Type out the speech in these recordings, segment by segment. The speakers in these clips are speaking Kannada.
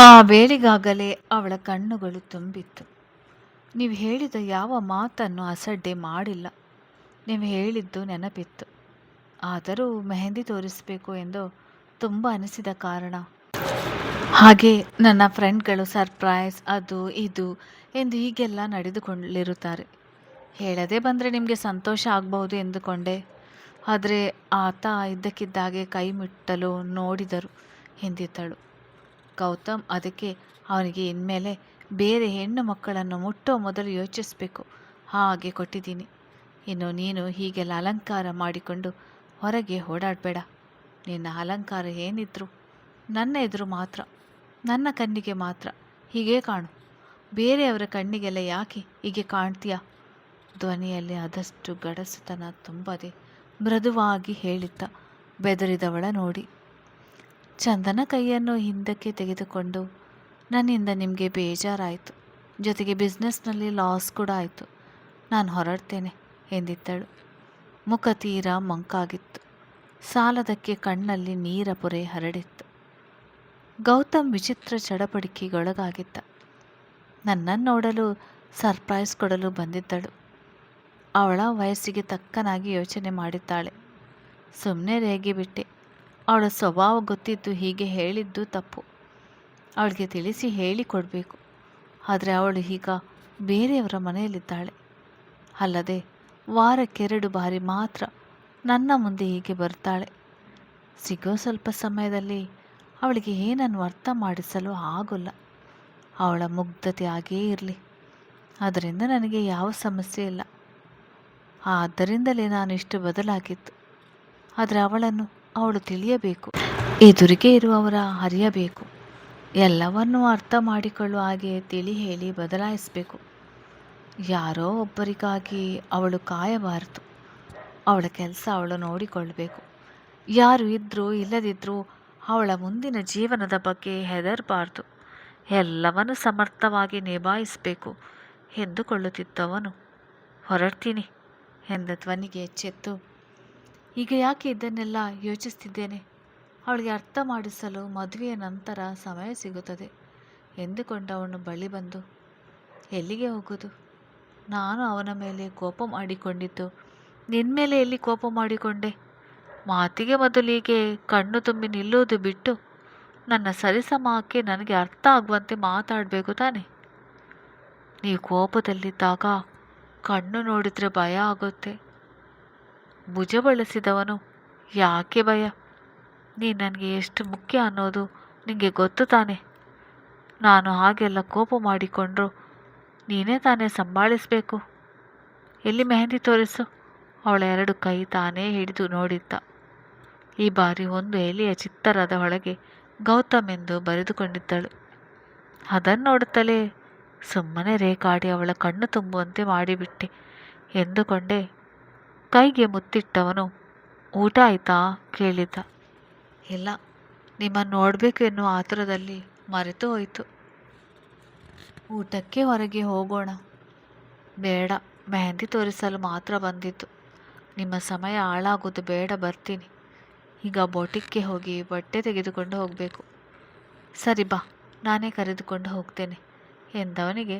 ಆ ವೇಳೆಗಾಗಲೇ ಅವಳ ಕಣ್ಣುಗಳು ತುಂಬಿತ್ತು. ನೀವು ಹೇಳಿದ ಯಾವ ಮಾತನ್ನು ಅಸಡ್ಡೆ ಮಾಡಿಲ್ಲ. ನೀವು ಹೇಳಿದ್ದು ನೆನಪಿತ್ತು. ಆದರೂ ಮೆಹಂದಿ ತೋರಿಸಬೇಕು ಎಂದು ತುಂಬ ಅನಿಸಿದ ಕಾರಣ ಹಾಗೆ ನನ್ನ ಫ್ರೆಂಡ್ಗಳು ಸರ್ಪ್ರೈಸ್ ಅದು ಇದು ಎಂದು ಹೀಗೆಲ್ಲ ನಡೆದುಕೊಂಡಿರುತ್ತಾರೆ. ಹೇಳದೆ ಬಂದರೆ ನಿಮಗೆ ಸಂತೋಷ ಆಗಬಹುದು ಎಂದುಕೊಂಡೆ. ಆದರೆ ಆತ ಇದ್ದಕ್ಕಿದ್ದಾಗೆ ಕೈ ಮುಟ್ಟಲು ನೋಡಿದರು ಎಂದಿದ್ದಳು. ಗೌತಮ್ ಅದಕ್ಕೆ ಅವನಿಗೆ ಇನ್ಮೇಲೆ ಬೇರೆ ಹೆಣ್ಣು ಮಕ್ಕಳನ್ನು ಮುಟ್ಟೋ ಮೊದಲು ಯೋಚಿಸಬೇಕು ಹಾಗೆ ಕೊಟ್ಟಿದ್ದೀನಿ. ಇನ್ನು ನೀನು ಹೀಗೆಲ್ಲ ಅಲಂಕಾರ ಮಾಡಿಕೊಂಡು ಹೊರಗೆ ಓಡಾಡಬೇಡ. ನಿನ್ನ ಅಲಂಕಾರ ಏನಿದ್ರು ನನ್ನ ಎದುರು ಮಾತ್ರ, ನನ್ನ ಕಣ್ಣಿಗೆ ಮಾತ್ರ ಹೀಗೆ ಕಾಣು. ಬೇರೆಯವರ ಕಣ್ಣಿಗೆಲ್ಲ ಯಾಕೆ ಹೀಗೆ ಕಾಣ್ತೀಯ? ಧ್ವನಿಯಲ್ಲಿ ಆದಷ್ಟು ಗಡಸುತನ ತುಂಬದೆ ಮೃದುವಾಗಿ ಹೇಳಿದ್ದ ಬೆದರಿದವಳ ನೋಡಿ. ಚಂದನ ಕೈಯನ್ನು ಹಿಂದಕ್ಕೆ ತೆಗೆದುಕೊಂಡು, ನನ್ನಿಂದ ನಿಮಗೆ ಬೇಜಾರಾಯಿತು, ಜೊತೆಗೆ ಬಿಸ್ನೆಸ್ನಲ್ಲಿ ಲಾಸ್ ಕೂಡ ಆಯಿತು, ನಾನು ಹೊರಡ್ತೇನೆ ಎಂದಿದ್ದಳು. ಮುಖ ತೀರಾ ಮಂಕಾಗಿತ್ತು. ಸಾಲದಕ್ಕೆ ಕಣ್ಣಲ್ಲಿ ನೀರ ಪೊರೆ ಹರಡಿತ್ತು. ಗೌತಮ್ ವಿಚಿತ್ರ ಚಡಪಡಿಕೆಗೊಳಗಾಗಿದ್ದ. ನನ್ನನ್ನು ನೋಡಲು ಸರ್ಪ್ರೈಸ್ ಕೊಡಲು ಬಂದಿದ್ದಳು. ಅವಳ ವಯಸ್ಸಿಗೆ ತಕ್ಕನಾಗಿ ಯೋಚನೆ ಮಾಡಿದ್ದಾಳೆ. ಸುಮ್ಮನೆ ರೇಗಿ ಬಿಟ್ಟೆ. ಅವಳ ಸ್ವಭಾವ ಗೊತ್ತಿದ್ದು ಹೀಗೆ ಹೇಳಿದ್ದು ತಪ್ಪು. ಅವಳಿಗೆ ತಿಳಿಸಿ ಹೇಳಿಕೊಡಬೇಕು. ಆದರೆ ಅವಳು ಈಗ ಬೇರೆಯವರ ಮನೆಯಲ್ಲಿದ್ದಾಳೆ. ಅಲ್ಲದೆ ವಾರಕ್ಕೆರಡು ಬಾರಿ ಮಾತ್ರ ನನ್ನ ಮುಂದೆ ಹೀಗೆ ಬರ್ತಾಳೆ. ಸಿಗೋ ಸ್ವಲ್ಪ ಸಮಯದಲ್ಲಿ ಅವಳಿಗೆ ಏನನ್ನು ಅರ್ಥ ಮಾಡಿಸಲು ಆಗೋಲ್ಲ. ಅವಳ ಮುಗ್ಧತೆ ಹಾಗೇ ಇರಲಿ, ಅದರಿಂದ ನನಗೆ ಯಾವ ಸಮಸ್ಯೆ ಇಲ್ಲ. ಆದ್ದರಿಂದಲೇ ನಾನು ಇಷ್ಟು ಬದಲಾಗಿತ್ತು. ಆದರೆ ಅವಳು ತಿಳಿಯಬೇಕು, ಎದುರಿಗೆ ಇರುವವರ ಅರಿಯಬೇಕು. ಎಲ್ಲವನ್ನೂ ಅರ್ಥ ಮಾಡಿಕೊಳ್ಳುವ ಹಾಗೆ ತಿಳಿ ಹೇಳಿ ಬದಲಾಯಿಸಬೇಕು. ಯಾರೋ ಒಬ್ಬರಿಗಾಗಿ ಅವಳು ಕಾಯಬಾರದು. ಅವಳ ಕೆಲಸ ಅವಳು ನೋಡಿಕೊಳ್ಳಬೇಕು. ಯಾರು ಇದ್ದರೂ ಇಲ್ಲದಿದ್ದರೂ ಅವಳ ಮುಂದಿನ ಜೀವನದ ಬಗ್ಗೆ ಹೆದರಬಾರ್ದು. ಎಲ್ಲವನ್ನೂ ಸಮರ್ಥವಾಗಿ ನಿಭಾಯಿಸಬೇಕು ಎಂದುಕೊಳ್ಳುತ್ತಿದ್ದವನು ಹೊರಡ್ತೀನಿ ಎಂದ ಧ್ವನಿಗೆ ಎಚ್ಚೆತ್ತು. ಈಗ ಯಾಕೆ ಇದನ್ನೆಲ್ಲ ಯೋಚಿಸ್ತಿದ್ದೇನೆ? ಅವಳಿಗೆ ಅರ್ಥ ಮಾಡಿಸಲು ಮದುವೆಯ ನಂತರ ಸಮಯ ಸಿಗುತ್ತದೆ ಎಂದುಕೊಂಡವನು ಬಳಿ ಬಂದು, ಎಲ್ಲಿಗೆ ಹೋಗೋದು? ನಾನು ಅವನ ಮೇಲೆ ಕೋಪ ಮಾಡಿಕೊಂಡಿದ್ದು ನಿನ್ನ ಮೇಲೆ ಎಲ್ಲಿ ಕೋಪ ಮಾಡಿಕೊಂಡೆ? ಮಾತಿಗೆ ಮೊದಲಿಗೆ ಕಣ್ಣು ತುಂಬಿ ನಿಲ್ಲುವುದು ಬಿಟ್ಟು ನನ್ನ ಸರಿಸಮಕ್ಕೆ ನನಗೆ ಅರ್ಥ ಆಗುವಂತೆ ಮಾತಾಡಬೇಕು ತಾನೆ. ನೀವು ಕೋಪದಲ್ಲಿದ್ದಾಗ ಕಣ್ಣು ನೋಡಿದರೆ ಭಯ ಆಗುತ್ತೆ. ಭುಜ ಬಳಸಿದವನು, ಯಾಕೆ ಭಯ? ನೀನು ನನಗೆ ಎಷ್ಟು ಮುಖ್ಯ ಅನ್ನೋದು ನಿನಗೆ ಗೊತ್ತು ತಾನೆ. ನಾನು ಹಾಗೆಲ್ಲ ಕೋಪ ಮಾಡಿಕೊಂಡ್ರು ನೀನೇ ತಾನೇ ಸಂಭಾಳಿಸಬೇಕು. ಎಲ್ಲಿ ಮೆಹಂದಿ ತೋರಿಸು? ಅವಳ 2 ಕೈ ತಾನೇ ಹಿಡಿದು ನೋಡಿದ್ದ. ಈ ಬಾರಿ ಒಂದು ಎಲೆಯ ಚಿತ್ತರದ ಒಳಗೆ ಗೌತಮ್ ಎಂದು ಬರೆದುಕೊಂಡಿದ್ದಳು. ಅದನ್ನು ನೋಡುತ್ತಲೇ ಸುಮ್ಮನೆ ರೇಖಾಡಿ ಅವಳ ಕಣ್ಣು ತುಂಬುವಂತೆ ಮಾಡಿಬಿಟ್ಟೆ ಎಂದುಕೊಂಡೆ. ಕೈಗೆ ಮುತ್ತಿಟ್ಟವನು, ಊಟ ಆಯಿತಾ ಕೇಳಿದ್ದ. ಇಲ್ಲ, ನಿಮ್ಮನ್ನು ನೋಡಬೇಕು ಎನ್ನುವ ಆತುರದಲ್ಲಿ ಮರೆತು ಹೋಯಿತು. ಊಟಕ್ಕೆ ಹೊರಗೆ ಹೋಗೋಣ. ಬೇಡ, ಮೆಹಂದಿ ತೋರಿಸಲು ಮಾತ್ರ ಬಂದಿದ್ದು. ನಿಮ್ಮ ಸಮಯ ಹಾಳಾಗೋದು ಬೇಡ, ಬರ್ತೀನಿ. ಈಗ ಬೋಟಿಕ್ಕೆ ಹೋಗಿ ಬಟ್ಟೆ ತೆಗೆದುಕೊಂಡು ಹೋಗಬೇಕು. ಸರಿ ಬಾ, ನಾನೇ ಕರೆದುಕೊಂಡು ಹೋಗ್ತೇನೆ ಎಂದವನಿಗೆ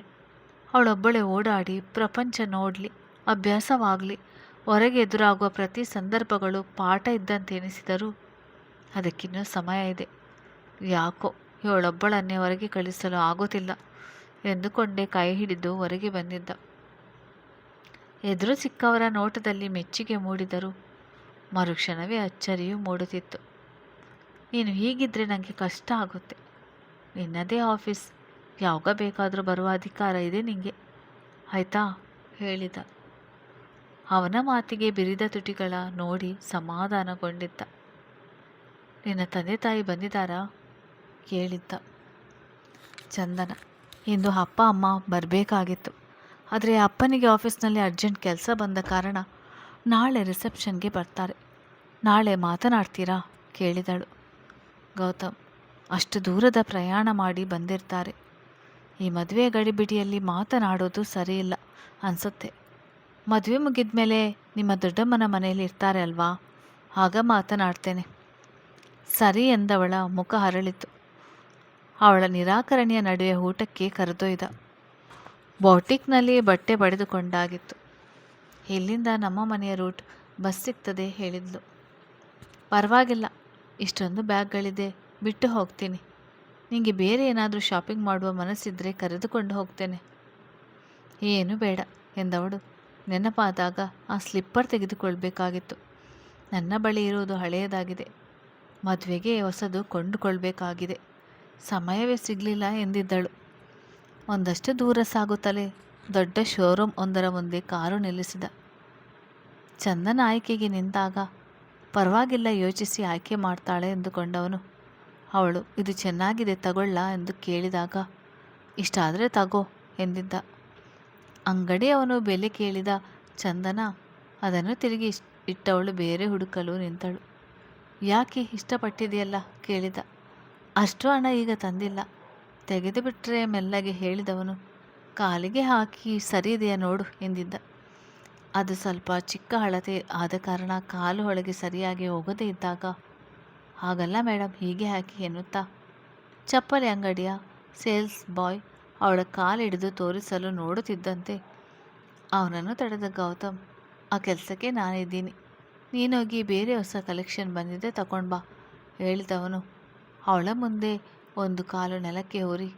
ಅವಳೊಬ್ಬಳೇ ಓಡಾಡಿ ಪ್ರಪಂಚ ನೋಡಲಿ, ಅಭ್ಯಾಸವಾಗಲಿ. ಹೊರಗೆ ಎದುರಾಗುವ ಪ್ರತಿ ಸಂದರ್ಭಗಳು ಪಾಠ ಇದ್ದಂತೆ ಎನಿಸಿದರೂ ಅದಕ್ಕಿನ್ನೂ ಸಮಯ ಇದೆ. ಯಾಕೋ ಇವಳೊಬ್ಬಳನ್ನೇ ಹೊರಗೆ ಕಳಿಸಲು ಆಗೋದಿಲ್ಲ ಎಂದುಕೊಂಡೇ ಕೈ ಹಿಡಿದು ಹೊರಗೆ ಬಂದಿದ್ದ. ಎದುರು ಸಿಕ್ಕವರ ನೋಟದಲ್ಲಿ ಮೆಚ್ಚುಗೆ ಮೂಡಿದರೂ ಮರುಕ್ಷಣವೇ ಅಚ್ಚರಿಯೂ ಮೂಡುತ್ತಿತ್ತು. ನೀನು ಹೀಗಿದ್ದರೆ ನನಗೆ ಕಷ್ಟ ಆಗುತ್ತೆ. ನಿನ್ನದೇ ಆಫೀಸ್, ಯಾವಾಗ ಬೇಕಾದರೂ ಬರುವ ಅಧಿಕಾರ ಇದೆ ನಿನಗೆ, ಆಯಿತಾ ಹೇಳಿದ. ಅವನ ಮಾತಿಗೆ ಬಿರಿದ ತುಟಿಗಳ ನೋಡಿ ಸಮಾಧಾನಗೊಂಡಿದ್ದ. ನಿನ್ನ ತಂದೆ ತಾಯಿ ಬಂದಿದ್ದಾರಾ ಕೇಳಿದ್ದ. ಚಂದನ, ಇಂದು ಅಪ್ಪ ಅಮ್ಮ ಬರಬೇಕಾಗಿತ್ತು. ಆದರೆ ಅಪ್ಪನಿಗೆ ಆಫೀಸ್ನಲ್ಲಿ ಅರ್ಜೆಂಟ್ ಕೆಲಸ ಬಂದ ಕಾರಣ ನಾಳೆ ರಿಸೆಪ್ಷನ್ಗೆ ಬರ್ತಾರೆ. ನಾಳೆ ಮಾತನಾಡ್ತೀರಾ ಕೇಳಿದಳು. ಗೌತಮ್, ಅಷ್ಟು ದೂರದ ಪ್ರಯಾಣ ಮಾಡಿ ಬಂದಿರ್ತಾರೆ. ಈ ಮದುವೆ ಗಡಿಬಿಡಿಯಲ್ಲಿ ಮಾತನಾಡೋದು ಸರಿಯಿಲ್ಲ ಅನಿಸುತ್ತೆ. ಮದುವೆ ಮುಗಿದ ಮೇಲೆ ನಿಮ್ಮ ದೊಡ್ಡಮ್ಮನ ಮನೆಯಲ್ಲಿ ಇರ್ತಾರೆ ಅಲ್ವಾ, ಆಗ ಮಾತನಾಡ್ತೇನೆ. ಸರಿ ಎಂದವಳ ಮುಖ ಹರಳಿತು. ಅವಳ ನಿರಾಕರಣೆಯ ನಡುವೆ ಊಟಕ್ಕೆ ಕರೆದೊಯ್ದ. ಬೌಟಿಕ್ನಲ್ಲಿ ಬಟ್ಟೆ ಪಡೆದುಕೊಂಡಾಗಿತ್ತು. ಇಲ್ಲಿಂದ ನಮ್ಮ ಮನೆಯ ರೂಟ್ ಬಸ್ ಸಿಗ್ತದೆ ಹೇಳಿದ್ಲು. ಪರವಾಗಿಲ್ಲ, ಇಷ್ಟೊಂದು ಬ್ಯಾಗ್ಗಳಿದೆ, ಬಿಟ್ಟು ಹೋಗ್ತೀನಿ. ನಿಂಗೆ ಬೇರೆ ಏನಾದರೂ ಶಾಪಿಂಗ್ ಮಾಡುವ ಮನಸ್ಸಿದ್ರೆ ಕರೆದುಕೊಂಡು ಹೋಗ್ತೇನೆ. ಏನೂ ಬೇಡ ಎಂದವಳು ನೆನಪಾದಾಗ ಆ ಸ್ಲಿಪ್ಪರ್ ತೆಗೆದುಕೊಳ್ಬೇಕಾಗಿತ್ತು. ನನ್ನ ಬಳಿ ಇರುವುದು ಹಳೆಯದಾಗಿದೆ. ಮದುವೆಗೆ ಹೊಸದು ಕೊಂಡುಕೊಳ್ಬೇಕಾಗಿದೆ. ಸಮಯವೇ ಸಿಗಲಿಲ್ಲ ಎಂದಿದ್ದಳು. ಒಂದಷ್ಟು ದೂರ ಸಾಗುತ್ತಲೇ ದೊಡ್ಡ ಶೋರೂಮ್ ಒಂದರ ಮುಂದೆ ಕಾರು ನಿಲ್ಲಿಸಿದ. ಚಂದನ ಆಯ್ಕೆಗೆ ನಿಂತಾಗ ಪರವಾಗಿಲ್ಲ, ಯೋಚಿಸಿ ಆಯ್ಕೆ ಮಾಡ್ತಾಳೆ ಎಂದುಕೊಂಡವನು ಅವಳು ಇದು ಚೆನ್ನಾಗಿದೆ ತಗೊಳ್ಳ ಎಂದು ಕೇಳಿದಾಗ ಇಷ್ಟಾದರೆ ತಗೋ ಎಂದಿದ್ದ. ಅಂಗಡಿಯವನು ಬೆಲೆ ಕೇಳಿದ ಚಂದನ ಅದನ್ನು ತಿರುಗಿ ಇಟ್ಟವಳು ಬೇರೆ ಹುಡುಕಲು ನಿಂತಳು. ಯಾಕೆ, ಇಷ್ಟಪಟ್ಟಿದೆಯಲ್ಲ ಕೇಳಿದ. ಅಷ್ಟು ಹಣ ಈಗ ತಂದಿಲ್ಲ, ತೆಗೆದುಬಿಟ್ರೆ ಮೆಲ್ಲಗೆ ಹೇಳಿದವನು ಕಾಲಿಗೆ ಹಾಕಿ ಸರಿ ಇದೆಯಾ ನೋಡು ಎಂದಿದ್ದ. ಅದು ಸ್ವಲ್ಪ ಚಿಕ್ಕ ಅಳತೆ ಆದ ಕಾರಣ ಕಾಲು ಒಳಗೆ ಸರಿಯಾಗಿ ಹೋಗದೇ ಇದ್ದಾಗ ಹಾಗಲ್ಲ ಮೇಡಮ್, ಹೀಗೆ ಹಾಕಿ ಎನ್ನುತ್ತಾ ಚಪ್ಪಲಿ ಅಂಗಡಿಯ ಸೇಲ್ಸ್ ಬಾಯ್ ಅವಳ ಕಾಲಿಡಿದು ತೋರಿಸಲು ನೋಡುತ್ತಿದ್ದಂತೆ ಅವನನ್ನು ತಡೆದ ಗೌತಮ್, ಆ ಕೆಲಸಕ್ಕೆ ನಾನಿದ್ದೀನಿ, ನೀನೋಗಿ ಬೇರೆ ಹೊಸ ಕಲೆಕ್ಷನ್ ಬಂದಿದೆ ತಗೊಂಡ್ಬಾ ಹೇಳಿದವನು ಅವಳ ಮುಂದೆ ಒಂದು ಕಾಲು ನೆಲಕ್ಕೆ ಊರಿ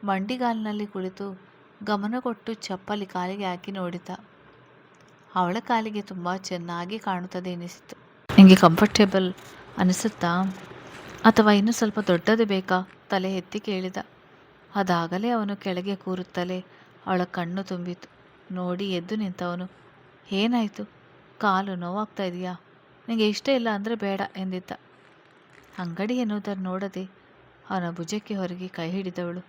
ಮಂಡಿಗಾಲಿನಲ್ಲಿ ಕುಳಿತು ಗಮನ ಕೊಟ್ಟು ಚಪ್ಪಲಿ ಕಾಲಿಗೆ ಹಾಕಿ ನೋಡಿದ. ಅವಳ ಕಾಲಿಗೆ ತುಂಬ ಚೆನ್ನಾಗಿ ಕಾಣುತ್ತದೆ ಎನಿಸಿತು. ನಿಮಗೆ ಕಂಫರ್ಟೇಬಲ್ ಅನಿಸುತ್ತಾ, ಅಥವಾ ಇನ್ನೂ ಸ್ವಲ್ಪ ದೊಡ್ಡದು ಬೇಕಾ ತಲೆ ಎತ್ತಿ ಕೇಳಿದ. ಅದಾಗಲೇ ಅವನು ಕೆಳಗೆ ಕೂರುತ್ತಲೇ ಅವಳ ಕಣ್ಣು ತುಂಬಿತು. ನೋಡಿ ಎದ್ದು ನಿಂತವನು, ಏನಾಯಿತು, ಕಾಲು ನೋವಾಗ್ತಾ ಇದೆಯಾ, ನಿಮಗೆ ಇಷ್ಟ ಇಲ್ಲ ಅಂದರೆ ಬೇಡ ಎಂದಿದ್ದ. ಅಂಗಡಿ ಎನ್ನುವುದನ್ನು ನೋಡದೆ ಅವನ ಭುಜಕ್ಕೆ ಹೊರಗೆ ಕೈ ಹಿಡಿದವಳು,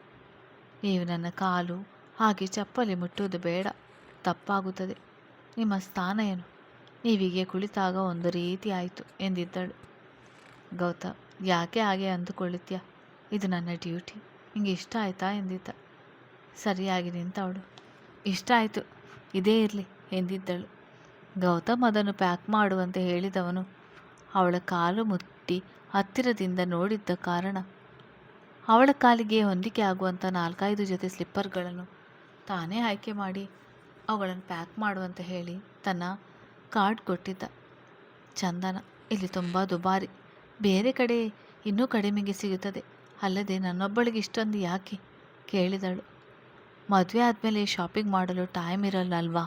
ನೀವು ನನ್ನ ಕಾಲು ಹಾಗೆ ಚಪ್ಪಲಿ ಮುಟ್ಟುವುದು ಬೇಡ, ತಪ್ಪಾಗುತ್ತದೆ. ನಿಮ್ಮ ಸ್ಥಾನ ಏನು, ನೀವೀಗೆ ಕುಳಿತಾಗ ಒಂದು ರೀತಿ ಆಯಿತು ಎಂದಿದ್ದಳು. ಗೌತಮ್, ಯಾಕೆ ಹಾಗೆ ಅಂದುಕೊಳ್ಳುತ್ತೀಯ, ಇದು ನನ್ನ ಡ್ಯೂಟಿ, ನಿಂಗೆ ಇಷ್ಟ ಆಯಿತಾ ಎಂದಿದ್ದ. ಸರಿಯಾಗಿ ನಿಂತವಳು, ಇಷ್ಟ ಆಯಿತು, ಇದೇ ಇರಲಿ ಎಂದಿದ್ದಳು. ಗೌತಮ್ ಅದನ್ನು ಪ್ಯಾಕ್ ಮಾಡುವಂತೆ ಹೇಳಿದವನು ಅವಳ ಕಾಲು ಮುಟ್ಟಿ ಹತ್ತಿರದಿಂದ ನೋಡಿದ್ದ ಕಾರಣ ಅವಳ ಕಾಲಿಗೆ ಹೊಂದಿಕೆ ಆಗುವಂಥ 4-5 ಜೊತೆ ಸ್ಲಿಪ್ಪರ್ಗಳನ್ನು ತಾನೇ ಆಯ್ಕೆ ಮಾಡಿ ಅವುಗಳನ್ನು ಪ್ಯಾಕ್ ಮಾಡುವಂತೆ ಹೇಳಿ ತನ್ನ ಕಾರ್ಡ್ ಕೊಟ್ಟಿದ್ದ. ಚಂದನ, ಇಲ್ಲಿ ತುಂಬ ದುಬಾರಿ, ಬೇರೆ ಕಡೆ ಇನ್ನೂ ಕಡಿಮೆಗೆ ಸಿಗುತ್ತದೆ, ಅಲ್ಲದೆ ನನ್ನೊಬ್ಬಳಿಗೆ ಇಷ್ಟೊಂದು ಯಾಕೆ ಕೇಳಿದಳು. ಮದುವೆ ಆದಮೇಲೆ ಶಾಪಿಂಗ್ ಮಾಡಲು ಟೈಮ್ ಇರಲ್ಲಲ್ವಾ,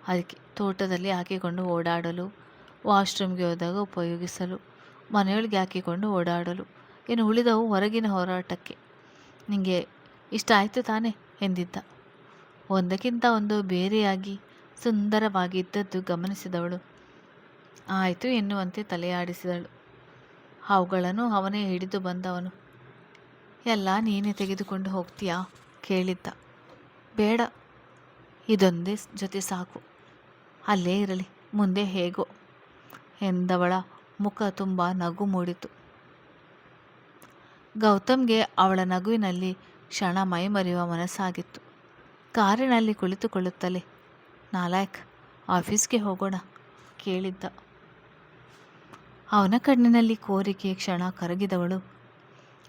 ಅದಕ್ಕೆ ತೋಟದಲ್ಲಿ ಹಾಕಿಕೊಂಡು ಓಡಾಡಲು, ವಾಶ್ರೂಮ್ಗೆ ಹೋದಾಗ ಉಪಯೋಗಿಸಲು, ಮನೆಯೊಳಗೆ ಹಾಕಿಕೊಂಡು ಓಡಾಡಲು, ಇನ್ನು ಉಳಿದವು ಹೊರಗಿನ ಹೋರಾಟಕ್ಕೆ. ನಿಂಗೆ ಇಷ್ಟ ಆಯಿತು ತಾನೇ ಎಂದಿದ್ದ. ಒಂದಕ್ಕಿಂತ ಒಂದು ಬೇರೆಯಾಗಿ ಸುಂದರವಾಗಿ ಇದ್ದದ್ದು ಗಮನಿಸಿದವಳು ಆಯಿತು ಎನ್ನುವಂತೆ ತಲೆಯಾಡಿಸಿದಳು. ಅವುಗಳನ್ನು ಅವನೇ ಹಿಡಿದು ಬಂದವನು, ಎಲ್ಲ ನೀನೇ ತೆಗೆದುಕೊಂಡು ಹೋಗ್ತೀಯಾ ಕೇಳಿದ್ದ. ಬೇಡ, ಇದೊಂದೇ ಜೊತೆ ಸಾಕು, ಅಲ್ಲೇ ಇರಲಿ, ಮುಂದೆ ಹೇಗೋ ಎಂದವಳ ಮುಖ ತುಂಬ ನಗು ಮೂಡಿತು. ಗೌತಮ್ಗೆ ಅವಳ ನಗುವಿನಲ್ಲಿ ಕ್ಷಣ ಮೈಮರೆಯುವ ಮನಸ್ಸಾಗಿತ್ತು. ಕಾರಿನಲ್ಲಿ ಕುಳಿತುಕೊಳ್ಳುತ್ತಲೇ, ನಾಲಾಯಕ್, ಆಫೀಸ್ಗೆ ಹೋಗೋಣ ಕೇಳಿದ್ದ. ಅವನ ಕಣ್ಣಿನಲ್ಲಿ ಕೋರಿಕೆ ಕ್ಷಣ ಕರಗಿದವಳು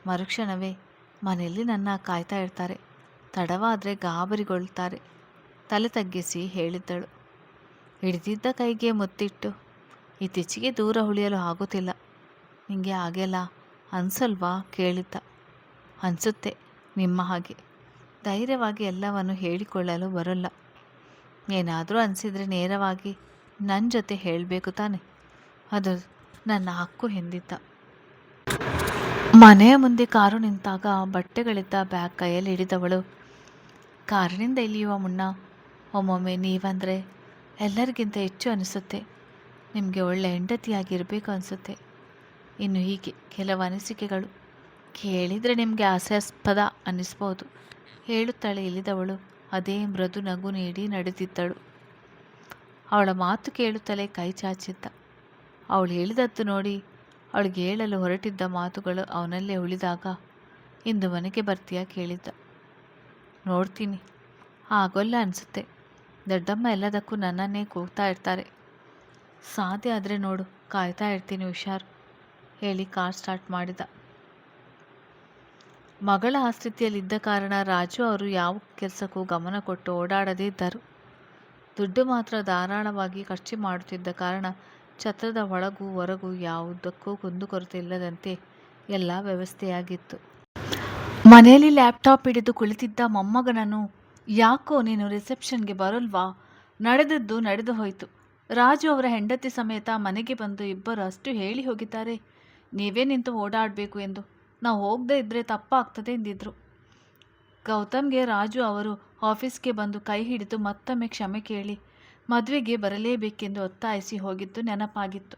ಮರುಕ್ಷಣವೇ, ಮನೆಯಲ್ಲಿ ನನ್ನ ಕಾಯ್ತಾ ಇರ್ತಾರೆ, ತಡವಾದರೆ ಗಾಬರಿಗೊಳ್ತಾರೆ ತಲೆ ತಗ್ಗಿಸಿ ಹೇಳಿದ್ದಳು. ಹಿಡಿದಿದ್ದ ಕೈಗೆ ಮುತ್ತಿಟ್ಟು, ಇತ್ತೀಚೆಗೆ ದೂರ ಉಳಿಯಲು ಆಗುತ್ತಿಲ್ಲ, ನಿಂಗೆ ಹಾಗೆಲ್ಲ ಅನ್ಸಲ್ವಾ ಕೇಳಿದ್ದ. ಅನಿಸುತ್ತೆ, ನಿಮ್ಮ ಹಾಗೆ ಧೈರ್ಯವಾಗಿ ಎಲ್ಲವನ್ನು ಹೇಳಿಕೊಳ್ಳಲು ಬರೋಲ್ಲ, ಏನಾದರೂ ಅನಿಸಿದರೆ ನೇರವಾಗಿ ನನ್ನ ಜೊತೆ ಹೇಳಬೇಕು ತಾನೆ, ಅದು ನನ್ನ ಹಕ್ಕು ಎಂದಿದ್ದ. ಮನೆಯ ಮುಂದೆ ಕಾರು ನಿಂತಾಗ ಬಟ್ಟೆಗಳಿದ್ದ ಬ್ಯಾಗ್ ಕೈಯಲ್ಲಿ ಹಿಡಿದವಳು ಕಾರಿನಿಂದ ಇಳಿಯುವ ಮುನ್ನ, ಒಮ್ಮೊಮ್ಮೆ ನೀವಂದರೆ ಎಲ್ಲರಿಗಿಂತ ಹೆಚ್ಚು ಅನಿಸುತ್ತೆ, ನಿಮಗೆ ಒಳ್ಳೆ ಹೆಂಡತಿಯಾಗಿರಬೇಕು ಅನಿಸುತ್ತೆ, ಇನ್ನು ಹೀಗೆ ಕೆಲವು ಅನಿಸಿಕೆಗಳು ಕೇಳಿದರೆ ನಿಮಗೆ ಹಾಸ್ಯಾಸ್ಪದ ಅನ್ನಿಸ್ಬೋದು ಹೇಳುತ್ತಾಳೆ ಇಳಿದವಳು ಅದೇ ಮೃದು ನಗು ನೀಡಿ ನಡೆದಿದ್ದಳು. ಅವಳ ಮಾತು ಕೇಳುತ್ತಲೇ ಕೈ ಚಾಚಿದ್ದ. ಅವಳು ಹೇಳಿದದ್ದು ನೋಡಿ ಅವಳಿಗೆ ಹೇಳಲು ಹೊರಟಿದ್ದ ಮಾತುಗಳು ಅವನಲ್ಲೇ ಉಳಿದಾಗ, ಇಂದು ಮನೆಗೆ ಬರ್ತೀಯಾ ಕೇಳಿದ್ದ. ನೋಡ್ತೀನಿ, ಆಗೋಲ್ಲ ಅನಿಸುತ್ತೆ, ದೊಡ್ಡಮ್ಮ ಎಲ್ಲದಕ್ಕೂ ನನ್ನನ್ನೇ ಕೂಗ್ತಾ ಇರ್ತಾರೆ, ಸಾಧ್ಯ ಆದರೆ ನೋಡು, ಕಾಯ್ತಾ ಇರ್ತೀನಿ ಹುಷಾರು ಹೇಳಿ ಕಾರ್ ಸ್ಟಾರ್ಟ್ ಮಾಡಿದ. ಮಗಳ ಆ ಸ್ಥಿತಿಯಲ್ಲಿದ್ದ ಕಾರಣ ರಾಜು ಅವರು ಯಾವ ಕೆಲಸಕ್ಕೂ ಗಮನ ಕೊಟ್ಟು ಓಡಾಡದೇ ಇದ್ದರು. ದುಡ್ಡು ಮಾತ್ರ ಧಾರಾಳವಾಗಿ ಖರ್ಚು ಮಾಡುತ್ತಿದ್ದ ಕಾರಣ ಛತ್ರದ ಒಳಗೂ ಹೊರಗೂ ಯಾವುದಕ್ಕೂ ಕುಂದುಕೊರತೆ ಇಲ್ಲದಂತೆ ಎಲ್ಲ ವ್ಯವಸ್ಥೆಯಾಗಿತ್ತು. ಮನೆಯಲ್ಲಿ ಲ್ಯಾಪ್ಟಾಪ್ ಹಿಡಿದು ಕುಳಿತಿದ್ದ ಮೊಮ್ಮಗನನ್ನು, ಯಾಕೋ ನೀನು ರಿಸೆಪ್ಷನ್ಗೆ ಬರೋಲ್ವಾ? ನಡೆದದ್ದು ನಡೆದು ಹೋಯಿತು. ರಾಜು ಅವರ ಹೆಂಡತಿ ಸಮೇತ ಮನೆಗೆ ಬಂದು ಇಬ್ಬರು ಅಷ್ಟು ಹೇಳಿ ಹೋಗಿದ್ದಾರೆ. ನೀವೇ ನಿಂತು ಓಡಾಡಬೇಕು ಎಂದು. ನಾವು ಹೋಗದೇ ಇದ್ದರೆ ತಪ್ಪಾಗ್ತದೆ ಎಂದಿದ್ರು. ಗೌತಮ್ಗೆ ರಾಜು ಅವರು ಆಫೀಸ್ಗೆ ಬಂದು ಕೈ ಹಿಡಿದು ಮತ್ತೊಮ್ಮೆ ಕ್ಷಮೆ ಕೇಳಿ ಮದುವೆಗೆ ಬರಲೇಬೇಕೆಂದು ಒತ್ತಾಯಿಸಿ ಹೋಗಿದ್ದು ನೆನಪಾಗಿತ್ತು.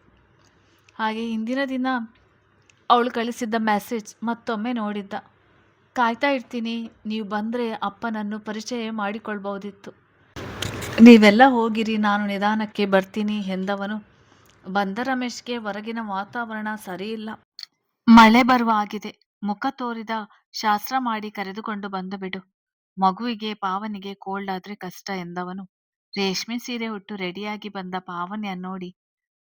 ಹಾಗೆ ಹಿಂದಿನ ದಿನ ಅವಳು ಕಳಿಸಿದ್ದ ಮೆಸೇಜ್ ಮತ್ತೊಮ್ಮೆ ನೋಡಿದ್ದ. ಕಾಯ್ತಾ ಇರ್ತೀನಿ, ನೀವು ಬಂದರೆ ಅಪ್ಪನನ್ನು ಪರಿಚಯ ಮಾಡಿಕೊಳ್ಬಹುದಿತ್ತು. ನೀವೆಲ್ಲ ಹೋಗಿರಿ, ನಾನು ನಿಧಾನಕ್ಕೆ ಬರ್ತೀನಿ ಎಂದವನು ಬಂದ ರಮೇಶ್ಗೆ ಹೊರಗಿನ ವಾತಾವರಣ ಸರಿಯಿಲ್ಲ. ಮಳೆ ಬರುವ ಆಗಿದೆ. ಮುಖ ತೋರಿದ ಶಾಸ್ತ್ರ ಮಾಡಿ ಕರೆದುಕೊಂಡು ಬಂದು ಬಿಡು. ಮಗುವಿಗೆ ಪಾವನಿಗೆ ಕೋಲ್ಡ್ ಆದ್ರೆ ಕಷ್ಟ ಎಂದವನು ರೇಷ್ಮೆ ಸೀರೆ ಉಟ್ಟು ರೆಡಿಯಾಗಿ ಬಂದ ಪಾವನಿಯ ನೋಡಿ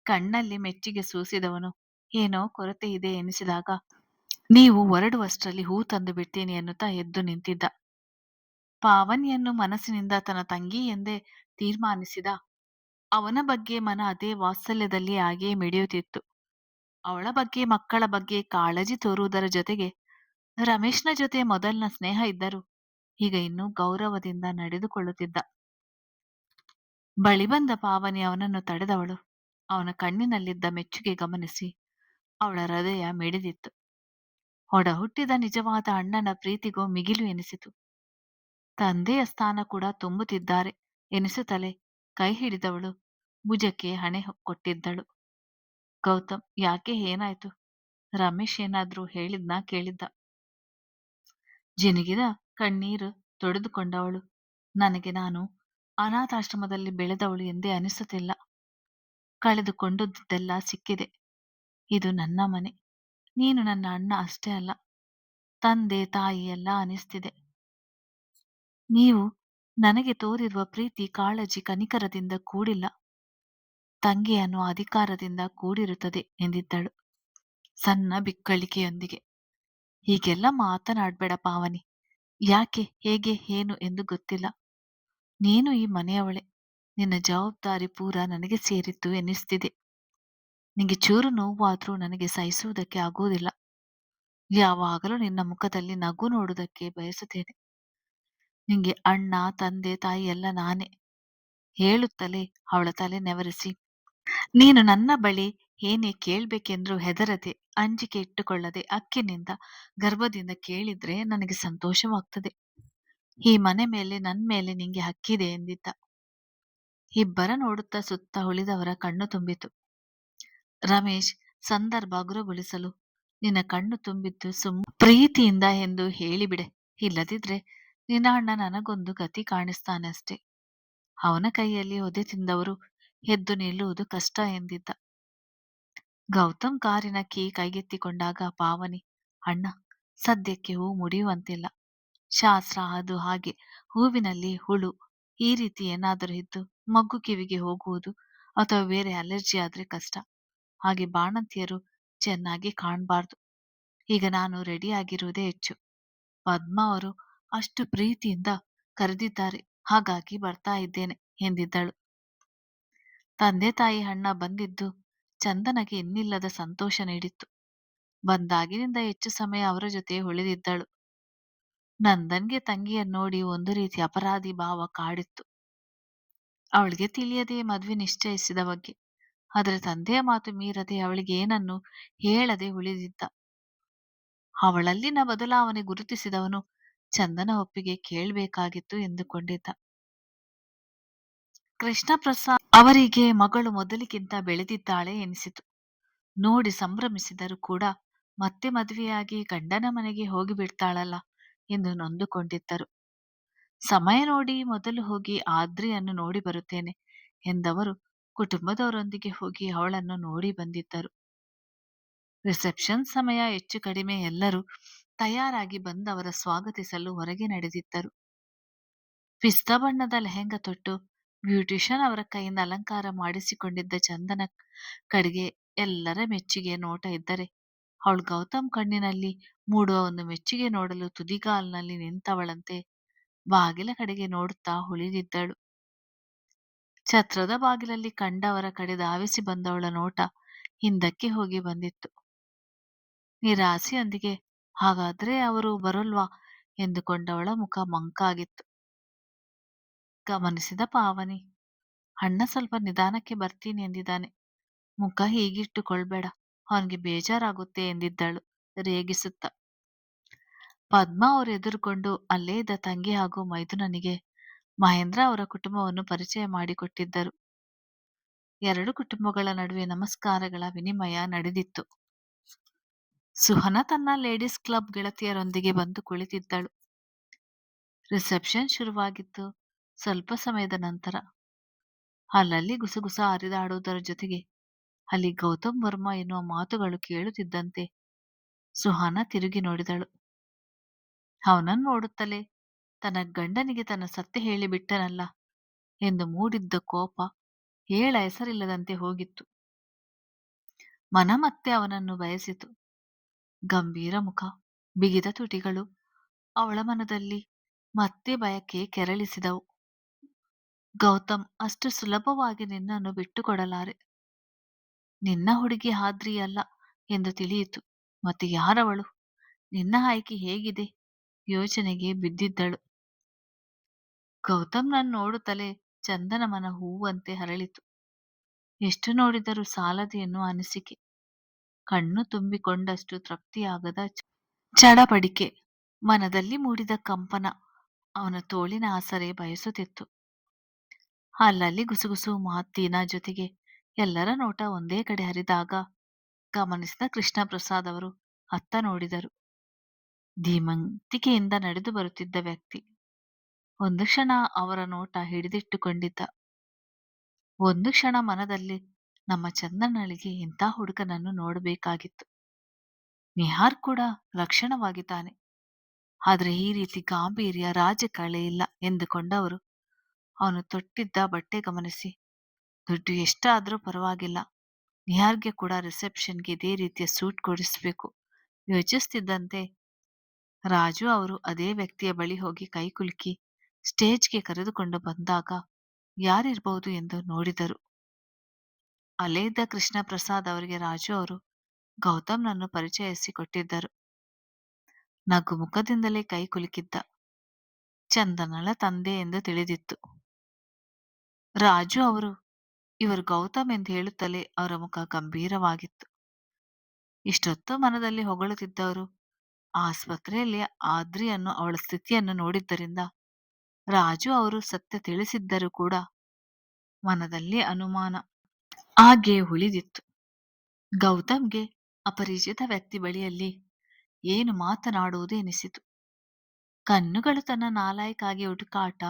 ಕಣ್ಣಲ್ಲಿ ಮೆಚ್ಚುಗೆ ಸೂಸಿದವನು ಏನೋ ಕೊರತೆ ಇದೆ ಎನಿಸಿದಾಗ ನೀವು ಹೊರಡುವಷ್ಟರಲ್ಲಿ ಹೂ ತಂದು ಬಿಡ್ತೀನಿ ಎನ್ನುತ್ತಾ ಎದ್ದು ನಿಂತಿದ್ದ. ಪಾವನಿಯನ್ನು ಮನಸ್ಸಿನಿಂದ ತನ್ನ ತಂಗಿ ಎಂದೇ ತೀರ್ಮಾನಿಸಿದ ಅವನ ಬಗ್ಗೆ ಮನ ಅದೇ ವಾತ್ಸಲ್ಯದಲ್ಲಿ ಹಾಗೆಯೇ ಮಿಡಿಯುತ್ತಿತ್ತು. ಅವಳ ಬಗ್ಗೆ, ಮಕ್ಕಳ ಬಗ್ಗೆ ಕಾಳಜಿ ತೋರುವುದರ ಜೊತೆಗೆ ರಮೇಶ್ನ ಜೊತೆ ಮೊದಲಿನ ಸ್ನೇಹ ಇದ್ದರೂ ಈಗ ಇನ್ನೂ ಗೌರವದಿಂದ ನಡೆದುಕೊಳ್ಳುತ್ತಿದ್ದ. ಬಳಿ ಬಂದ ಪಾವನಿ ಅವನನ್ನು ತಡೆದವಳು ಅವನ ಕಣ್ಣಿನಲ್ಲಿದ್ದ ಮೆಚ್ಚುಗೆ ಗಮನಿಸಿ ಅವಳ ಹೃದಯ ಮಿಡಿದಿತ್ತು. ಒಡ ಹುಟ್ಟಿದ ನಿಜವಾದ ಅಣ್ಣನ ಪ್ರೀತಿಗೂ ಮಿಗಿಲು ಎನಿಸಿತು. ತಂದೆಯ ಸ್ಥಾನ ಕೂಡ ತುಂಬುತ್ತಿದ್ದಾರೆ ಎನಿಸುತ್ತಲೇ ಕೈ ಹಿಡಿದವಳು ಭುಜಕ್ಕೆ ಹಣೆ ಕೊಟ್ಟಿದ್ದಳು. ಗೌತಮ್, ಯಾಕೆ, ಏನಾಯ್ತು? ರಮೇಶ್ ಏನಾದ್ರೂ ಹೇಳಿದ್ನಾ ಕೇಳಿದ್ದ. ಜಿನುಗಿದ ಕಣ್ಣೀರು ತೊಡೆದುಕೊಂಡವಳು, ನನಗೆ ನಾನು ಅನಾಥಾಶ್ರಮದಲ್ಲಿ ಬೆಳೆದವಳು ಎಂದೇ ಅನಿಸುತ್ತಿಲ್ಲ. ಕಳೆದುಕೊಂಡದ್ದೆಲ್ಲ ಸಿಕ್ಕಿದೆ. ಇದು ನನ್ನ ಮನೆ. ನೀನು ನನ್ನ ಅಣ್ಣ ಅಷ್ಟೇ ಅಲ್ಲ, ತಂದೆ ತಾಯಿ ಎಲ್ಲ ಅನಿಸ್ತಿದೆ. ನೀವು ನನಗೆ ತೋರಿರುವ ಪ್ರೀತಿ, ಕಾಳಜಿ, ಕನಿಕರದಿಂದ ಕೂಡಿಲ್ಲ, ತಂಗಿ ಅನ್ನುವ ಅಧಿಕಾರದಿಂದ ಕೂಡಿರುತ್ತದೆ ಎಂದಿದ್ದಳು ಸಣ್ಣ ಬಿಕ್ಕಳಿಕೆಯೊಂದಿಗೆ. ಹೀಗೆಲ್ಲ ಮಾತನಾಡ್ಬೇಡ ಪಾವನಿ. ಯಾಕೆ, ಹೇಗೆ, ಏನು ಎಂದು ಗೊತ್ತಿಲ್ಲ. ನೀನು ಈ ಮನೆಯವಳೆ. ನಿನ್ನ ಜವಾಬ್ದಾರಿ ಪೂರ ನನಗೆ ಸೇರಿತ್ತು ಎನ್ನಿಸ್ತಿದೆ. ನಿಂಗೆ ಚೂರು ನೋವಾದ್ರೂ ನನಗೆ ಸಹಿಸುವುದಕ್ಕೆ ಆಗುವುದಿಲ್ಲ. ಯಾವಾಗಲೂ ನಿನ್ನ ಮುಖದಲ್ಲಿ ನಗು ನೋಡುವುದಕ್ಕೆ ಬಯಸುತ್ತೇನೆ. ನಿಂಗೆ ಅಣ್ಣ, ತಂದೆ, ತಾಯಿ ಎಲ್ಲ ನಾನೇ ಹೇಳುತ್ತಲೇ ಅವಳ ತಲೆ ನೆವರಿಸಿ, ನೀನು ನನ್ನ ಬಳಿ ಏನೇ ಕೇಳ್ಬೇಕೆಂದ್ರೂ ಹೆದರದೆ, ಅಂಜಿಕೆ ಇಟ್ಟುಕೊಳ್ಳದೆ ಅಕ್ಕಿನಿಂದ ಗರ್ಭದಿಂದ ಕೇಳಿದ್ರೆ ನನಗೆ ಸಂತೋಷವಾಗ್ತದೆ. ಈ ಮನೆ ಮೇಲೆ, ನನ್ ಮೇಲೆ ನಿಂಗೆ ಹಕ್ಕಿದೆ ಎಂದಿದ್ದ. ಇಬ್ಬರ ನೋಡುತ್ತಾ ಸುತ್ತ ಉಳಿದವರ ಕಣ್ಣು ತುಂಬಿತು. ರಮೇಶ್ ಸಂದರ್ಭ ಹಗುರಗೊಳಿಸಲು, ನಿನ್ನ ಕಣ್ಣು ತುಂಬಿದ್ದು ಪ್ರೀತಿಯಿಂದ ಎಂದು ಹೇಳಿಬಿಡೆ. ಇಲ್ಲದಿದ್ರೆ ನಿನ್ನ ಅಣ್ಣ ನನಗೊಂದು ಗತಿ ಕಾಣಿಸ್ತಾನೆ ಅಷ್ಟೆ. ಅವನ ಕೈಯಲ್ಲಿ ಒದೆ ತಿಂದವರು ಎದ್ದು ನಿಲ್ಲುವುದು ಕಷ್ಟ ಎಂದಿದ್ದ. ಗೌತಮ್ ಕಾರಿನ ಕೀ ಕೈಗೆತ್ತಿಕೊಂಡಾಗ ಪಾವನಿ, ಅಣ್ಣ, ಸದ್ಯಕ್ಕೆ ಹೂ ಮುಡಿಯುವಂತಿಲ್ಲ. ಶಾಸ್ತ್ರ ಅದು ಹಾಗೆ, ಹೂವಿನಲ್ಲಿ ಹುಳು ಈ ರೀತಿ ಏನಾದರೂ ಇದ್ದು ಮಗು ಕಿವಿಗೆ ಹೋಗುವುದು ಅಥವಾ ಬೇರೆ ಅಲರ್ಜಿ ಆದ್ರೆ ಕಷ್ಟ. ಹಾಗೆ ಬಾಣಂತಿಯರು ಚೆನ್ನಾಗಿ ಕಾಣಬಾರ್ದು. ಈಗ ನಾನು ರೆಡಿಯಾಗಿರುವುದೇ ಹೆಚ್ಚು. ಪದ್ಮಾ ಅವರು ಅಷ್ಟು ಪ್ರೀತಿಯಿಂದ ಕರೆದಿದ್ದಾರೆ, ಹಾಗಾಗಿ ಬರ್ತಾ ಇದ್ದೇನೆ ಎಂದಿದ್ದಳು. ತಂದೆ ತಾಯಿ ಅಣ್ಣ ಬಂದಿದ್ದು ಚಂದನಗೆ ಇನ್ನಿಲ್ಲದ ಸಂತೋಷ ನೀಡಿತ್ತು. ಬಂದಾಗಿನಿಂದ ಹೆಚ್ಚು ಸಮಯ ಅವರ ಜೊತೆ ಉಳಿದಿದ್ದಳು. ನಂದನ್ಗೆ ತಂಗಿಯನ್ನು ನೋಡಿ ಒಂದು ರೀತಿ ಅಪರಾಧಿ ಭಾವ ಕಾಡಿತ್ತು. ಅವಳಿಗೆ ತಿಳಿಯದೆ ಮದುವೆ ನಿಶ್ಚಯಿಸಿದ ಬಗ್ಗೆ. ಆದರೆ ತಂದೆಯ ಮಾತು ಮೀರದೆ ಅವಳಿಗೆ ಏನನ್ನು ಹೇಳದೆ ಉಳಿದಿದ್ದ. ಅವಳಲ್ಲಿನ ಬದಲಾವಣೆ ಗುರುತಿಸಿದವನು ಚಂದನ ಒಪ್ಪಿಗೆ ಕೇಳಬೇಕಾಗಿತ್ತು ಎಂದುಕೊಂಡಿದ್ದ. ಕೃಷ್ಣ ಪ್ರಸಾದ್ ಅವರಿಗೆ ಮಗಳು ಮೊದಲಿಗಿಂತ ಬೆಳೆದಿದ್ದಾಳೆ ಎನಿಸಿತು. ನೋಡಿ ಸಂಭ್ರಮಿಸಿದರೂ ಕೂಡ ಮತ್ತೆ ಮದುವೆಯಾಗಿ ಗಂಡನ ಮನೆಗೆ ಹೋಗಿಬಿಡ್ತಾಳಲ್ಲ ಎಂದು ನೊಂದುಕೊಂಡಿದ್ದರು. ಸಮಯ ನೋಡಿ ಮೊದಲು ಹೋಗಿ ಆದ್ರಿಯನ್ನು ನೋಡಿ ಬರುತ್ತೇನೆ ಎಂದವರು ಕುಟುಂಬದವರೊಂದಿಗೆ ಹೋಗಿ ಅವಳನ್ನು ನೋಡಿ ಬಂದಿದ್ದರು. ರಿಸೆಪ್ಷನ್ ಸಮಯ ಹೆಚ್ಚು ಕಡಿಮೆ ಎಲ್ಲರೂ ತಯಾರಾಗಿ ಬಂದವರ ಸ್ವಾಗತಿಸಲು ಹೊರಗೆ ನಡೆದಿದ್ದರು. ಪಿಸ್ತಾ ಬಣ್ಣದ ಲೆಹೆಂಗಾ ತೊಟ್ಟು ಬ್ಯೂಟಿಷಿಯನ್ ಅವರ ಕೈಯಿಂದ ಅಲಂಕಾರ ಮಾಡಿಸಿಕೊಂಡಿದ್ದ ಚಂದನ ಕಡೆಗೆ ಎಲ್ಲರ ಮೆಚ್ಚುಗೆಯ ನೋಟ ಇದ್ದರೆ, ಅವಳು ಗೌತಮ್ ಕಣ್ಣಿನಲ್ಲಿ ಮೂಡುವ ಒಂದು ಮೆಚ್ಚುಗೆ ನೋಡಲು ತುದಿಗಾಲ್ನಲ್ಲಿ ನಿಂತವಳಂತೆ ಬಾಗಿಲ ಕಡೆಗೆ ನೋಡುತ್ತಾ ಉಳಿದಿದ್ದಳು. ಛತ್ರದ ಬಾಗಿಲಲ್ಲಿ ಕಂಡವರ ಕಡೆ ಧಾವಿಸಿ ಬಂದವಳ ನೋಟ ಹಿಂದಕ್ಕೆ ಹೋಗಿ ಬಂದಿತ್ತು. ನಿರಾಸೆಯೊಂದಿಗೆ ಹಾಗಾದ್ರೆ ಅವರು ಬರೋಲ್ವಾ ಎಂದುಕೊಂಡವಳ ಮುಖ ಮಂಕಾಗಿತ್ತು. ಗಮನಿಸಿದ ಪಾವನಿ, ಅಣ್ಣ ಸ್ವಲ್ಪ ನಿಧಾನಕ್ಕೆ ಬರ್ತೀನಿ ಎಂದಿದ್ದಾನೆ, ಮುಖ ಹೀಗಿಟ್ಟುಕೊಳ್ಬೇಡ, ಅವನಿಗೆ ಬೇಜಾರಾಗುತ್ತೆ ಎಂದಿದ್ದಳು ರೇಗಿಸುತ್ತ. ಪದ್ಮ ಅವರು ಎದುರುಕೊಂಡು ಅಲ್ಲೇ ಇದ್ದ ತಂಗಿ ಹಾಗೂ ಮೈದುನನಿಗೆ ಮಹೇಂದ್ರ ಅವರ ಕುಟುಂಬವನ್ನು ಪರಿಚಯ ಮಾಡಿಕೊಟ್ಟಿದ್ದರು. ಎರಡು ಕುಟುಂಬಗಳ ನಡುವೆ ನಮಸ್ಕಾರಗಳ ವಿನಿಮಯ ನಡೆದಿತ್ತು. ಸುಹನ ತನ್ನ ಲೇಡೀಸ್ ಕ್ಲಬ್ ಗೆಳತಿಯರೊಂದಿಗೆ ಬಂದು ಕುಳಿತಿದ್ದಳು. ರಿಸೆಪ್ಷನ್ ಶುರುವಾಗಿತ್ತು. ಸ್ವಲ್ಪ ಸಮಯದ ನಂತರ ಅಲ್ಲಲ್ಲಿ ಗುಸಗುಸ ಹರಿದಾಡುವುದರ ಜೊತೆಗೆ ಅಲ್ಲಿ ಗೌತಮ್ ವರ್ಮಾ ಎನ್ನುವ ಮಾತುಗಳು ಕೇಳುತ್ತಿದ್ದಂತೆ ಸುಹಾನ ತಿರುಗಿ ನೋಡಿದಳು. ಅವನನ್ನು ನೋಡುತ್ತಲೇ ತನ್ನ ಗಂಡನಿಗೆ ತನ್ನ ಸತ್ಯ ಹೇಳಿಬಿಟ್ಟನಲ್ಲ ಎಂದು ಮೂಡಿದ್ದ ಕೋಪ ಹೇಳ ಹೆಸರಿಲ್ಲದಂತೆ ಹೋಗಿತ್ತು. ಮನ ಮತ್ತೆ ಅವನನ್ನು ಬಯಸಿತು. ಗಂಭೀರ ಮುಖ, ಬಿಗಿದ ತುಟಿಗಳು ಅವಳ ಮನದಲ್ಲಿ ಮತ್ತೆ ಭಯಕ್ಕೆ ಕೆರಳಿಸಿದವು. ಗೌತಮ್, ಅಷ್ಟು ಸುಲಭವಾಗಿ ನಿನ್ನನ್ನು ಬಿಟ್ಟುಕೊಡಲಾರೆ. ನಿನ್ನ ಹುಡುಗಿ ಆದ್ರಿ ಅಲ್ಲ ಎಂದು ತಿಳಿಯಿತು. ಮತ್ತೆ ಯಾರವಳು? ನಿನ್ನ ಆಯ್ಕೆ ಹೇಗಿದೆ? ಯೋಚನೆಗೆ ಬಿದ್ದಿದ್ದಳು. ಗೌತಮ್ನನ್ನು ನೋಡುತ್ತಲೇ ಚಂದನ ಮನ ಹೂವಂತೆ ಹರಳಿತು. ಎಷ್ಟು ನೋಡಿದರೂ ಸಾಲದು ಎನ್ನುವ ಅನಿಸಿಕೆ, ಕಣ್ಣು ತುಂಬಿಕೊಂಡಷ್ಟು ತೃಪ್ತಿಯಾಗದ ಚಡಪಡಿಕೆ, ಮನದಲ್ಲಿ ಮೂಡಿದ ಕಂಪನ ಅವನ ತೋಳಿನ ಆಸರೆ ಬಯಸುತ್ತಿತ್ತು. ಅಲ್ಲಲ್ಲಿ ಗುಸುಗುಸು ಮಾತಿನ ಜೊತೆಗೆ ಎಲ್ಲರ ನೋಟ ಒಂದೇ ಕಡೆ ಹರಿದಾಗ ಗಮನಿಸಿದ ಕೃಷ್ಣ ಪ್ರಸಾದ್ ಅವರು ಅತ್ತ ನೋಡಿದರು. ಧೀಮಂತಿಕೆಯಿಂದ ನಡೆದು ಬರುತ್ತಿದ್ದ ವ್ಯಕ್ತಿ ಒಂದು ಕ್ಷಣ ಅವರ ನೋಟ ಹಿಡಿದಿಟ್ಟುಕೊಂಡಿದ್ದ. ಒಂದು ಕ್ಷಣ ಮನದಲ್ಲಿ ನಮ್ಮ ಚಂದನಳಿಗೆ ಇಂಥ ಹುಡುಗನನ್ನು ನೋಡಬೇಕಾಗಿತ್ತು. ನಿಹಾರ್ ಕೂಡ ಲಕ್ಷಣವಾಗಿದ್ದಾನೆ, ಆದರೆ ಈ ರೀತಿ ಗಾಂಭೀರ್ಯ ರಾಜಕಳೆ ಇಲ್ಲ ಎಂದುಕೊಂಡವರು ಅವನು ತೊಟ್ಟಿದ್ದ ಬಟ್ಟೆ ಗಮನಿಸಿ, ದುಡ್ಡು ಎಷ್ಟಾದರೂ ಪರವಾಗಿಲ್ಲ, ನಿಹಾರ್ಗೆ ಕೂಡ ರಿಸೆಪ್ಷನ್ಗೆ ಇದೇ ರೀತಿಯ ಸೂಟ್ ಕೊಡಿಸಬೇಕು ಯೋಚಿಸುತ್ತಿದ್ದಂತೆ ರಾಜು ಅವರು ಅದೇ ವ್ಯಕ್ತಿಯ ಬಳಿ ಹೋಗಿ ಕೈಕುಲುಕಿ ಸ್ಟೇಜ್ಗೆ ಕರೆದುಕೊಂಡು ಬಂದಾಗ ಯಾರಿರಬಹುದು ಎಂದು ನೋಡಿದರು. ಅಲ್ಲೇ ಇದ್ದ ಕೃಷ್ಣ ಪ್ರಸಾದ್ ಅವರಿಗೆ ರಾಜು ಅವರು ಗೌತಮ್ನನ್ನು ಪರಿಚಯಿಸಿಕೊಟ್ಟಿದ್ದರು. ನಗು ಮುಖದಿಂದಲೇ ಕೈ ಕುಲುಕಿದ್ದ. ಚಂದನಳ ತಂದೆ ಎಂದು ತಿಳಿದಿತ್ತು. ರಾಜು ಅವರು ಇವರು ಗೌತಮ್ ಎಂದು ಹೇಳುತ್ತಲೇ ಅವರ ಮುಖ ಗಂಭೀರವಾಗಿತ್ತು. ಇಷ್ಟೊತ್ತು ಮನದಲ್ಲಿ ಹೊಗಳುತ್ತಿದ್ದವರು ಆಸ್ಪತ್ರೆಯಲ್ಲಿ ಆದ್ರಿಯನ್ನು ಅವಳ ಸ್ಥಿತಿಯನ್ನು ನೋಡಿದ್ದರಿಂದ ರಾಜು ಅವರು ಸತ್ಯ ತಿಳಿಸಿದ್ದರೂ ಕೂಡ ಮನದಲ್ಲಿ ಅನುಮಾನ ಹಾಗೆ ಉಳಿದಿತ್ತು. ಗೌತಮ್ಗೆ ಅಪರಿಚಿತ ವ್ಯಕ್ತಿ ಬಳಿಯಲ್ಲಿ ಏನು ಮಾತನಾಡುವುದು ಎನಿಸಿತು. ಕಣ್ಣುಗಳು ತನ್ನ ನಾಲಾಯಕ್ಕಾಗಿ ಹುಡುಕಾಟ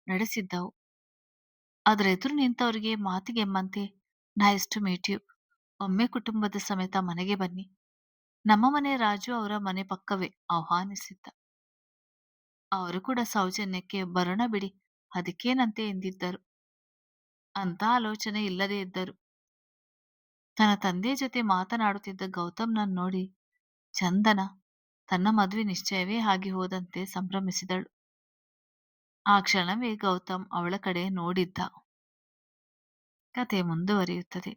ನಡೆಸಿದ್ದವು. ಅದರ ಎದುರು ನಿಂತವರಿಗೆ ಮಾತಿಗೆಮ್ಮಂತೆ ನೈಸ್ ಟು ಮೀಟ್ ಯು, ಒಮ್ಮೆ ಕುಟುಂಬದ ಸಮೇತ ಮನೆಗೆ ಬನ್ನಿ, ನಮ್ಮ ಮನೆ ರಾಜು ಅವರ ಮನೆ ಪಕ್ಕವೇ ಆಹ್ವಾನಿಸಿದ್ದ. ಅವರು ಕೂಡ ಸೌಜನ್ಯಕ್ಕೆ ಬರೋಣ ಬಿಡಿ, ಅದಕ್ಕೇನಂತೆ ಎಂದಿದ್ದರು. ಅಂತ ಆಲೋಚನೆ ಇಲ್ಲದೇ ಇದ್ದರು. ತನ್ನ ತಂದೆ ಜೊತೆ ಮಾತನಾಡುತ್ತಿದ್ದ ಗೌತಮ್ನನ್ನು ನೋಡಿ ಚಂದನ ತನ್ನ ಮದುವೆ ನಿಶ್ಚಯವೇ ಆಗಿ ಹೋದಂತೆ ಸಂಭ್ರಮಿಸಿದಳು. ಆ ಕ್ಷಣವೇ ಗೌತಮ್ ಅವಳ ಕಡೆ ನೋಡಿದ್ದ. ಕತೆ ಮುಂದುವರಿಯುತ್ತದೆ.